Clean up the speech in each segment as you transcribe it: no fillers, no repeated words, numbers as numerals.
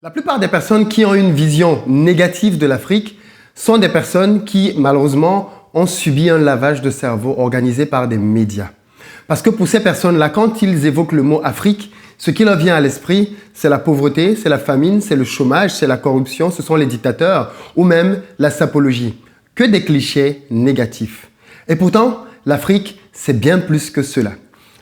La plupart des personnes qui ont une vision négative de l'Afrique sont des personnes qui, malheureusement, ont subi un lavage de cerveau organisé par des médias. Parce que pour ces personnes-là, quand ils évoquent le mot Afrique, ce qui leur vient à l'esprit, c'est la pauvreté, c'est la famine, c'est le chômage, c'est la corruption, ce sont les dictateurs ou même la sapologie. Que des clichés négatifs. Et pourtant, l'Afrique, c'est bien plus que cela.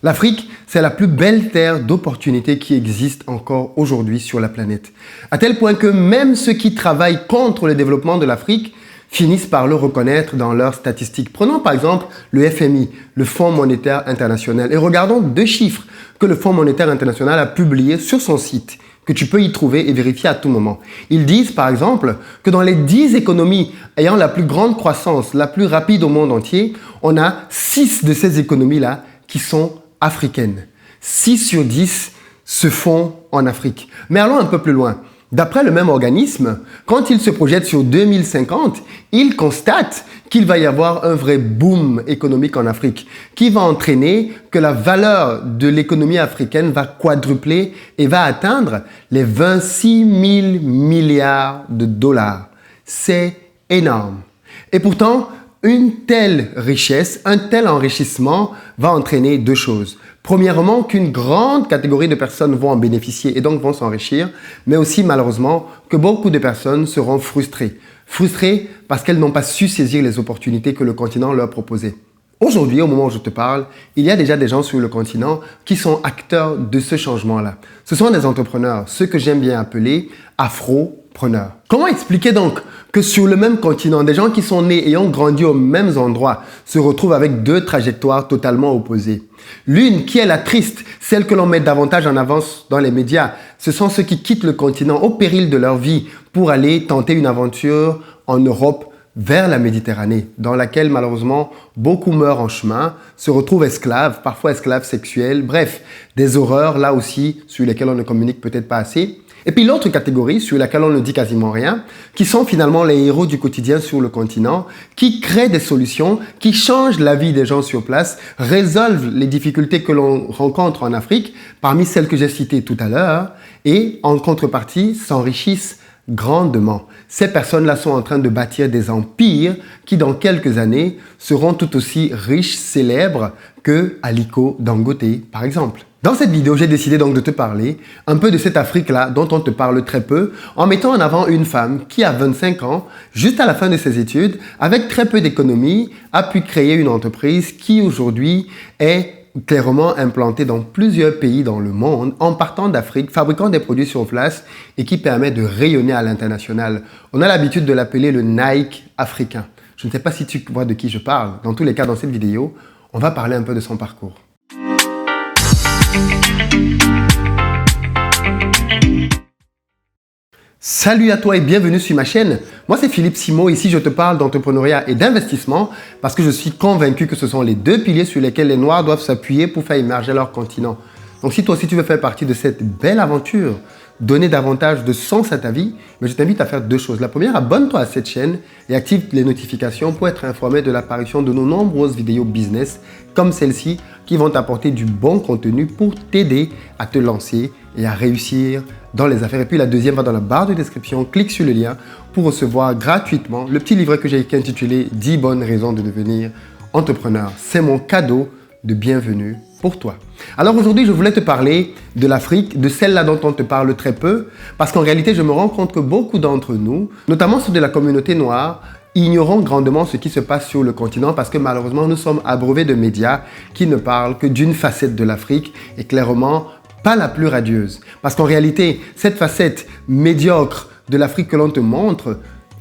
L'Afrique, c'est la plus belle terre d'opportunités qui existe encore aujourd'hui sur la planète. À tel point que même ceux qui travaillent contre le développement de l'Afrique finissent par le reconnaître dans leurs statistiques. Prenons par exemple le FMI, le Fonds monétaire international, et regardons deux chiffres que le Fonds monétaire international a publiés sur son site, que tu peux y trouver et vérifier à tout moment. Ils disent par exemple que dans les 10 économies ayant la plus grande croissance, la plus rapide au monde entier, on a 6 de ces économies-là qui sont africaines. 6 sur 10 se font en Afrique. Mais allons un peu plus loin. D'après le même organisme, quand il se projette sur 2050, il constate qu'il va y avoir un vrai boom économique en Afrique qui va entraîner que la valeur de l'économie africaine va quadrupler et va atteindre les 26 000 milliards de dollars. C'est énorme. Et pourtant, une telle richesse, un tel enrichissement va entraîner deux choses. Premièrement, qu'une grande catégorie de personnes vont en bénéficier et donc vont s'enrichir, mais aussi malheureusement que beaucoup de personnes seront frustrées. Frustrées parce qu'elles n'ont pas su saisir les opportunités que le continent leur proposait. Aujourd'hui, au moment où je te parle, il y a déjà des gens sur le continent qui sont acteurs de ce changement-là. Ce sont des entrepreneurs, ceux que j'aime bien appeler afro-preneurs. Comment expliquer donc que sur le même continent, des gens qui sont nés et ont grandi aux mêmes endroits se retrouvent avec deux trajectoires totalement opposées? L'une qui est la triste, celle que l'on met davantage en avance dans les médias, ce sont ceux qui quittent le continent au péril de leur vie pour aller tenter une aventure en Europe vers la Méditerranée, dans laquelle malheureusement beaucoup meurent en chemin, se retrouvent esclaves, parfois esclaves sexuels, bref, des horreurs là aussi sur lesquelles on ne communique peut-être pas assez. Et puis l'autre catégorie sur laquelle on ne dit quasiment rien, qui sont finalement les héros du quotidien sur le continent, qui créent des solutions, qui changent la vie des gens sur place, résolvent les difficultés que l'on rencontre en Afrique, parmi celles que j'ai citées tout à l'heure, et en contrepartie s'enrichissent grandement. Ces personnes-là sont en train de bâtir des empires qui, dans quelques années, seront tout aussi riches, célèbres que Aliko Dangote, par exemple. Dans cette vidéo, j'ai décidé donc de te parler un peu de cette Afrique-là dont on te parle très peu, en mettant en avant une femme qui, à 25 ans, juste à la fin de ses études, avec très peu d'économie, a pu créer une entreprise qui aujourd'hui est clairement implantée dans plusieurs pays dans le monde, en partant d'Afrique, fabriquant des produits sur place et qui permet de rayonner à l'international. On a l'habitude de l'appeler le Nike africain. Je ne sais pas si tu vois de qui je parle. Dans tous les cas, dans cette vidéo, on va parler un peu de son parcours. Salut à toi et bienvenue sur ma chaîne. Moi c'est Philippe Simo, ici je te parle d'entrepreneuriat et d'investissement parce que je suis convaincu que ce sont les deux piliers sur lesquels les Noirs doivent s'appuyer pour faire émerger leur continent. Donc si toi aussi tu veux faire partie de cette belle aventure, donner davantage de sens à ta vie, mais je t'invite à faire deux choses. La première, abonne-toi à cette chaîne et active les notifications pour être informé de l'apparition de nos nombreuses vidéos business comme celle-ci qui vont t'apporter du bon contenu pour t'aider à te lancer et à réussir dans les affaires. Et puis la deuxième, va dans la barre de description, clique sur le lien pour recevoir gratuitement le petit livret que j'ai intitulé 10 bonnes raisons de devenir entrepreneur. C'est mon cadeau de bienvenue pour toi. Alors aujourd'hui, je voulais te parler de l'Afrique, de celle-là dont on te parle très peu, parce qu'en réalité, je me rends compte que beaucoup d'entre nous, notamment ceux de la communauté noire, ignorons grandement ce qui se passe sur le continent parce que malheureusement, nous sommes abreuvés de médias qui ne parlent que d'une facette de l'Afrique et clairement pas la plus radieuse. Parce qu'en réalité, cette facette médiocre de l'Afrique que l'on te montre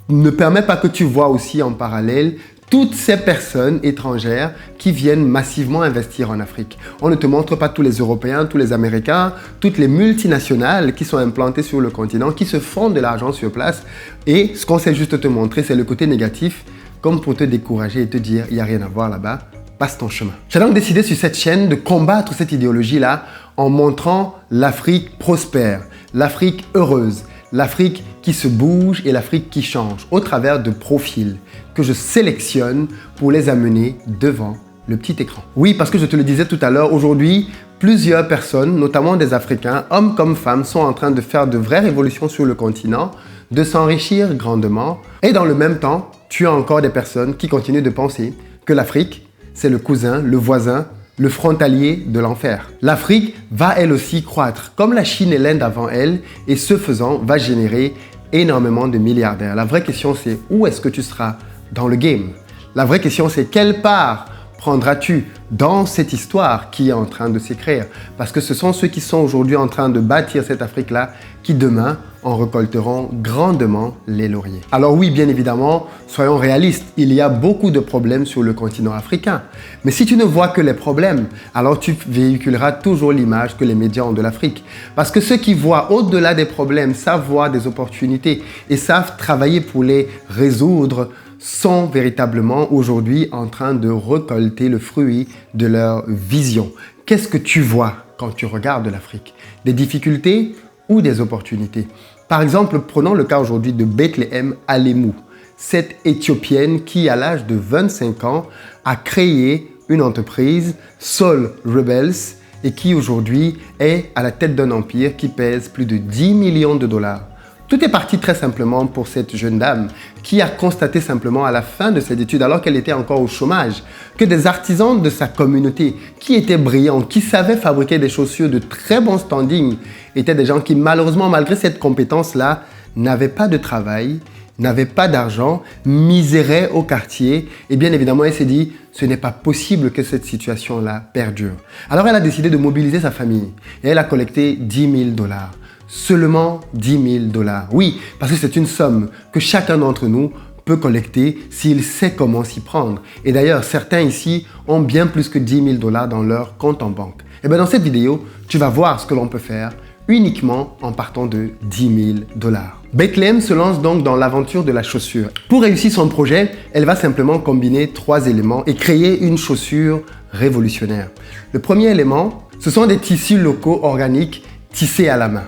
ne permet pas que tu vois aussi en parallèle toutes ces personnes étrangères qui viennent massivement investir en Afrique. On ne te montre pas tous les Européens, tous les Américains, toutes les multinationales qui sont implantées sur le continent, qui se font de l'argent sur place. Et ce qu'on sait juste te montrer, c'est le côté négatif, comme pour te décourager et te dire « il n'y a rien à voir là-bas ». Passe ton chemin. J'ai donc décidé sur cette chaîne de combattre cette idéologie-là en montrant l'Afrique prospère, l'Afrique heureuse, l'Afrique qui se bouge et l'Afrique qui change au travers de profils que je sélectionne pour les amener devant le petit écran. Oui, parce que je te le disais tout à l'heure, aujourd'hui, plusieurs personnes, notamment des Africains, hommes comme femmes, sont en train de faire de vraies révolutions sur le continent, de s'enrichir grandement. Et dans le même temps, tu as encore des personnes qui continuent de penser que l'Afrique, c'est le cousin, le voisin, le frontalier de l'enfer. L'Afrique va elle aussi croître, comme la Chine et l'Inde avant elle, et ce faisant va générer énormément de milliardaires. La vraie question c'est où est-ce que tu seras dans le game? La vraie question c'est quelle part prendras-tu dans cette histoire qui est en train de s'écrire? Parce que ce sont ceux qui sont aujourd'hui en train de bâtir cette Afrique-là qui demain en récolteront grandement les lauriers. Alors oui, bien évidemment, soyons réalistes, il y a beaucoup de problèmes sur le continent africain. Mais si tu ne vois que les problèmes, alors tu véhiculeras toujours l'image que les médias ont de l'Afrique. Parce que ceux qui voient au-delà des problèmes savent voir des opportunités et savent travailler pour les résoudre sont véritablement aujourd'hui en train de récolter le fruit de leur vision. Qu'est-ce que tu vois quand tu regardes l'Afrique? Des difficultés ou des opportunités? Par exemple, prenons le cas aujourd'hui de Bethlehem Alemou, cette Éthiopienne qui, à l'âge de 25 ans, a créé une entreprise, Soul Rebels, et qui aujourd'hui est à la tête d'un empire qui pèse plus de 10 millions de dollars. Tout est parti très simplement pour cette jeune dame qui a constaté simplement à la fin de ses études, alors qu'elle était encore au chômage, que des artisans de sa communauté qui étaient brillants, qui savaient fabriquer des chaussures de très bon standing, étaient des gens qui malheureusement, malgré cette compétence-là, n'avaient pas de travail, n'avaient pas d'argent, miséraient au quartier. Et bien évidemment, elle s'est dit, ce n'est pas possible que cette situation-là perdure. Alors elle a décidé de mobiliser sa famille et elle a collecté 10 000 dollars. Seulement 10 000 dollars. Oui, parce que c'est une somme que chacun d'entre nous peut collecter s'il sait comment s'y prendre. Et d'ailleurs, certains ici ont bien plus que 10 000 dollars dans leur compte en banque. Et bien dans cette vidéo, tu vas voir ce que l'on peut faire uniquement en partant de 10 000 dollars. Bethlehem se lance donc dans l'aventure de la chaussure. Pour réussir son projet, elle va simplement combiner 3 éléments et créer une chaussure révolutionnaire. Le premier élément, ce sont des tissus locaux organiques tissés à la main.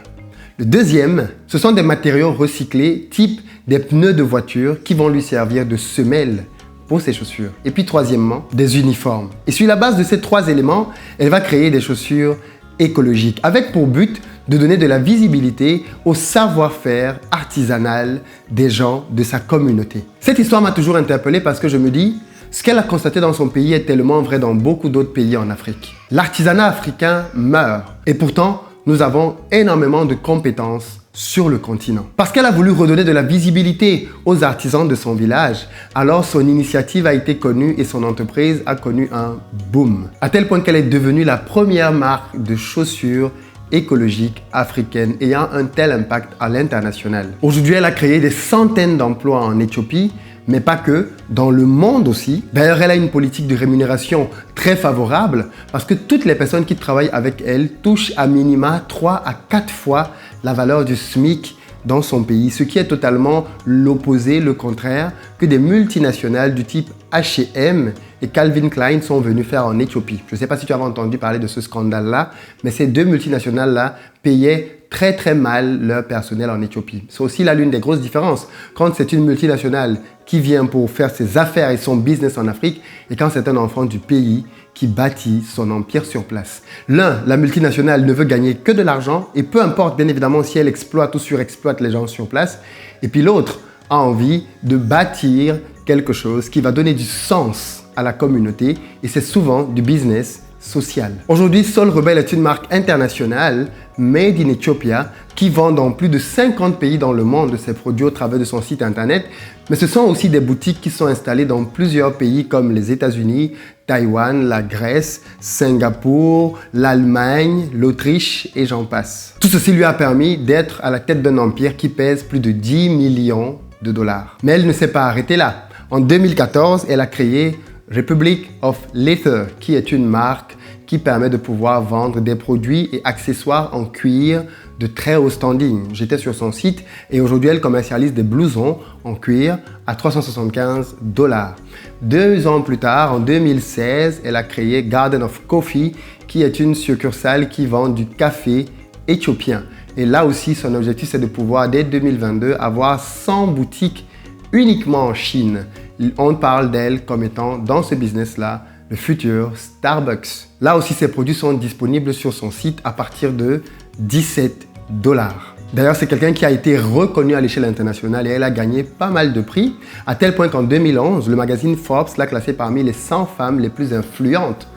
Le deuxième, ce sont des matériaux recyclés, type des pneus de voiture qui vont lui servir de semelle pour ses chaussures. Et puis troisièmement, des uniformes. Et sur la base de ces 3 éléments, elle va créer des chaussures écologiques avec pour but de donner de la visibilité au savoir-faire artisanal des gens de sa communauté. Cette histoire m'a toujours interpellé parce que je me dis, ce qu'elle a constaté dans son pays est tellement vrai dans beaucoup d'autres pays en Afrique. L'artisanat africain meurt et pourtant, nous avons énormément de compétences sur le continent. Parce qu'elle a voulu redonner de la visibilité aux artisans de son village, alors son initiative a été connue et son entreprise a connu un boom. À tel point qu'elle est devenue la première marque de chaussures écologiques africaines ayant un tel impact à l'international. Aujourd'hui, elle a créé des centaines d'emplois en Éthiopie, mais pas que, dans le monde aussi. D'ailleurs, elle a une politique de rémunération très favorable parce que toutes les personnes qui travaillent avec elle touchent à minima 3 à 4 fois la valeur du SMIC dans son pays, ce qui est totalement l'opposé, le contraire, que des multinationales du type H&M et Calvin Klein sont venus faire en Éthiopie. Je ne sais pas si tu avais entendu parler de ce scandale-là, mais ces 2 multinationales-là payaient très mal leur personnel en Éthiopie. C'est aussi là l'une des grosses différences. Quand c'est une multinationale qui vient pour faire ses affaires et son business en Afrique, et quand c'est un enfant du pays qui bâtit son empire sur place. L'un, la multinationale, ne veut gagner que de l'argent, et peu importe bien évidemment si elle exploite ou surexploite les gens sur place. Et puis l'autre a envie de bâtir quelque chose qui va donner du sens à la communauté, et c'est souvent du business social. Aujourd'hui, Soul Rebel est une marque internationale, made in Ethiopia, qui vend dans plus de 50 pays dans le monde ses produits au travers de son site internet. Mais ce sont aussi des boutiques qui sont installées dans plusieurs pays comme les États-Unis, Taïwan, la Grèce, Singapour, l'Allemagne, l'Autriche et j'en passe. Tout ceci lui a permis d'être à la tête d'un empire qui pèse plus de 10 millions de dollars. Mais elle ne s'est pas arrêtée là. En 2014, elle a créé Republic of Leather, qui est une marque qui permet de pouvoir vendre des produits et accessoires en cuir de très haut standing. J'étais sur son site et aujourd'hui, elle commercialise des blousons en cuir à 375 $. 2 ans plus tard, en 2016, elle a créé Garden of Coffee, qui est une succursale qui vend du café éthiopien. Et là aussi, son objectif, c'est de pouvoir, dès 2022, avoir 100 boutiques uniquement en Chine. On parle d'elle comme étant, dans ce business-là, le futur Starbucks. Là aussi, ses produits sont disponibles sur son site à partir de 17 $. D'ailleurs, c'est quelqu'un qui a été reconnu à l'échelle internationale et elle a gagné pas mal de prix, à tel point qu'en 2011, le magazine Forbes l'a classée parmi les 100 femmes les plus influentes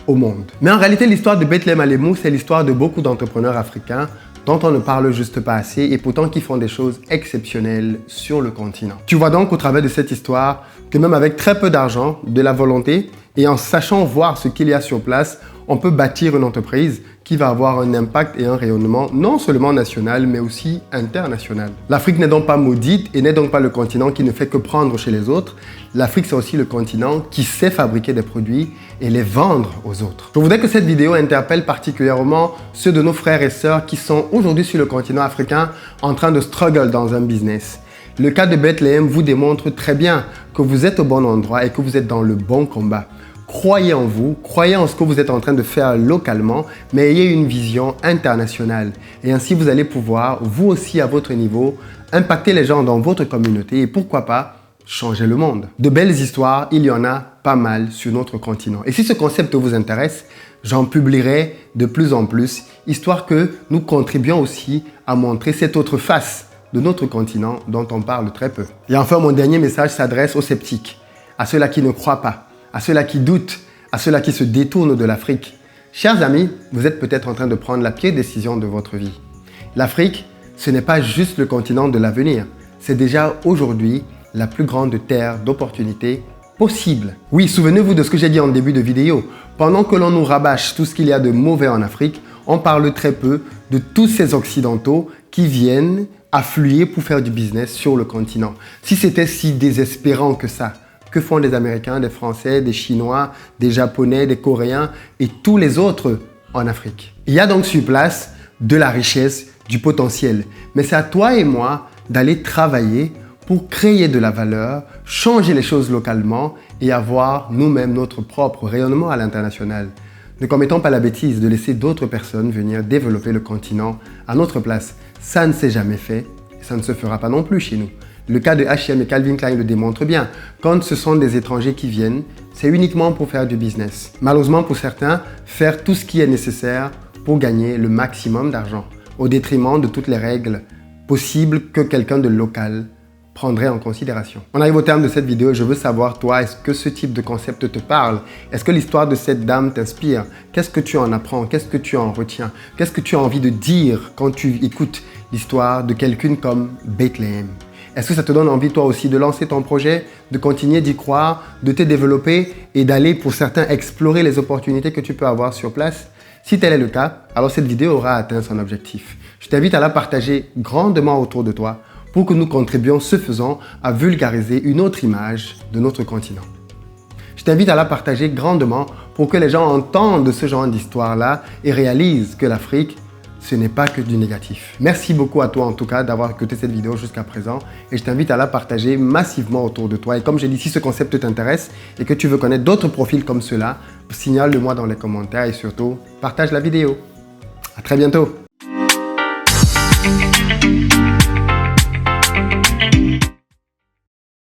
au monde. Mais en réalité, l'histoire de Bethlehem Alemu, c'est l'histoire de beaucoup d'entrepreneurs africains dont on ne parle juste pas assez et pourtant qui font des choses exceptionnelles sur le continent. Tu vois donc au travers de cette histoire que même avec très peu d'argent, de la volonté et en sachant voir ce qu'il y a sur place, on peut bâtir une entreprise qui va avoir un impact et un rayonnement non seulement national, mais aussi international. L'Afrique n'est donc pas maudite et n'est donc pas le continent qui ne fait que prendre chez les autres. L'Afrique, c'est aussi le continent qui sait fabriquer des produits et les vendre aux autres. Je voudrais que cette vidéo interpelle particulièrement ceux de nos frères et sœurs qui sont aujourd'hui sur le continent africain en train de struggle dans un business. Le cas de Bethlehem vous démontre très bien que vous êtes au bon endroit et que vous êtes dans le bon combat. Croyez en vous, croyez en ce que vous êtes en train de faire localement, mais ayez une vision internationale. Et ainsi, vous allez pouvoir, vous aussi à votre niveau, impacter les gens dans votre communauté et pourquoi pas, changer le monde. De belles histoires, il y en a pas mal sur notre continent. Et si ce concept vous intéresse, j'en publierai de plus en plus, histoire que nous contribuions aussi à montrer cette autre face de notre continent dont on parle très peu. Et enfin, mon dernier message s'adresse aux sceptiques, à ceux-là qui ne croient pas, à ceux-là qui doutent, à ceux-là qui se détournent de l'Afrique. Chers amis, vous êtes peut-être en train de prendre la pire décision de votre vie. L'Afrique, ce n'est pas juste le continent de l'avenir, c'est déjà aujourd'hui la plus grande terre d'opportunités possible. Oui, souvenez-vous de ce que j'ai dit en début de vidéo. Pendant que l'on nous rabâche tout ce qu'il y a de mauvais en Afrique, on parle très peu de tous ces Occidentaux qui viennent affluer pour faire du business sur le continent. Si c'était si désespérant que ça, que font des Américains, des Français, des Chinois, des Japonais, des Coréens et tous les autres en Afrique? Il y a donc sur place de la richesse, du potentiel. Mais c'est à toi et moi d'aller travailler pour créer de la valeur, changer les choses localement et avoir nous-mêmes notre propre rayonnement à l'international. Ne commettons pas la bêtise de laisser d'autres personnes venir développer le continent à notre place. Ça ne s'est jamais fait et ça ne se fera pas non plus chez nous. Le cas de H&M et Calvin Klein le démontre bien. Quand ce sont des étrangers qui viennent, c'est uniquement pour faire du business. Malheureusement pour certains, faire tout ce qui est nécessaire pour gagner le maximum d'argent, au détriment de toutes les règles possibles que quelqu'un de local prendrait en considération. On arrive au terme de cette vidéo et je veux savoir, toi, est-ce que ce type de concept te parle? Est-ce que l'histoire de cette dame t'inspire? Qu'est-ce que tu en apprends? Qu'est-ce que tu en retiens? Qu'est-ce que tu as envie de dire quand tu écoutes l'histoire de quelqu'un comme Bethlehem? Est-ce que ça te donne envie toi aussi de lancer ton projet, de continuer d'y croire, de te développer et d'aller pour certains explorer les opportunités que tu peux avoir sur place? Si tel est le cas, alors cette vidéo aura atteint son objectif. Je t'invite à la partager grandement autour de toi pour que nous contribuions ce faisant à vulgariser une autre image de notre continent. Je t'invite à la partager grandement pour que les gens entendent ce genre d'histoire-là et réalisent que l'Afrique, ce n'est pas que du négatif. Merci beaucoup à toi en tout cas d'avoir écouté cette vidéo jusqu'à présent et je t'invite à la partager massivement autour de toi. Et comme j'ai dit, si ce concept t'intéresse et que tu veux connaître d'autres profils comme ceux-là, signale-le-moi dans les commentaires et surtout, partage la vidéo. À très bientôt.